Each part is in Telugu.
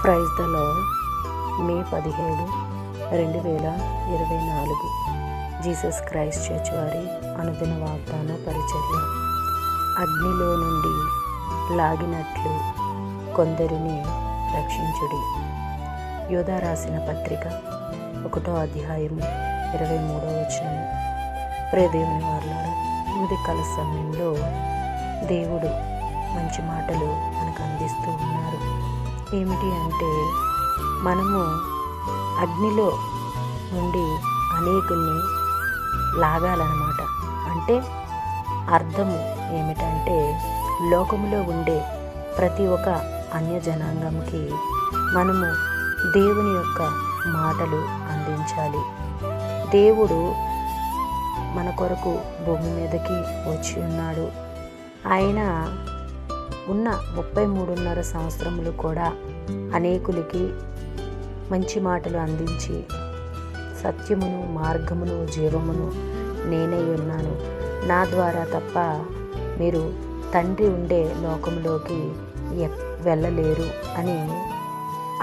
Praise the Lord. May 17, 2024 Jesus Christ church వారి అనుదిన వాగ్దాన పరిచర్య. అగ్నిలో నుండి లాగినట్లు కొందరిని రక్షించుడి. యోధా రాసిన పత్రిక 1వ అధ్యాయము 23వ వచనం. ప్రియ దేవుని వారలారా, ఉదయకాల సమయంలో దేవుడు మంచి మాటలు మనకు అందిస్తూ ఉన్నారు. ఏమిటి అంటే, మనము అగ్నిలో నుండి అనేకుల్ని లాగాలన్నమాట. అంటే అర్థము ఏమిటంటే, లోకములో ఉండే ప్రతి ఒక్క అన్యజనాంగంకి మనము దేవుని యొక్క మాటలు అందించాలి. దేవుడు మన కొరకు భూమి మీదకి వచ్చి ఉన్నాడు. ఆయన ఉన్న 33.5 సంవత్సరములు కూడా అనేకులకి మంచి మాటలు అందించి, సత్యమును, మార్గమును, జీవమును నేనే ఉన్నాను, నా ద్వారా తప్ప మీరు తండ్రి ఉండే లోకంలోకి వెళ్ళలేరు అని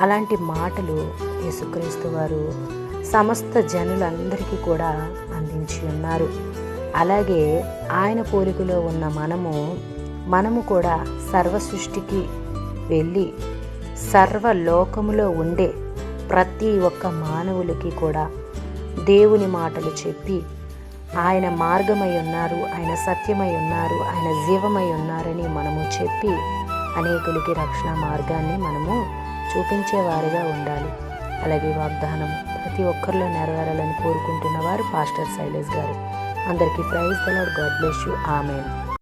అలాంటి మాటలు యేసుక్రీస్తు వారు సమస్త జనులందరికీ కూడా అందించి ఉన్నారు. అలాగే ఆయన పోలికలో ఉన్న మనము కూడా సర్వ సృష్టికి వెళ్ళి సర్వలోకములో ఉండే ప్రతి ఒక్క మానవులకి కూడా దేవుని మాటలు చెప్పి, ఆయన మార్గమై ఉన్నారు, ఆయన సత్యమై ఉన్నారు, ఆయన జీవమై ఉన్నారని మనము చెప్పి అనేకులకి రక్షణ మార్గాన్ని మనము చూపించేవారుగా ఉండాలి. అలాగే వాగ్దానం ప్రతి ఒక్కరిలో నెరవేరాలని కోరుకుంటున్న వారు పాస్టర్ శైలేష్ గారు. అందరికీ praise the Lord. God bless you. Amen.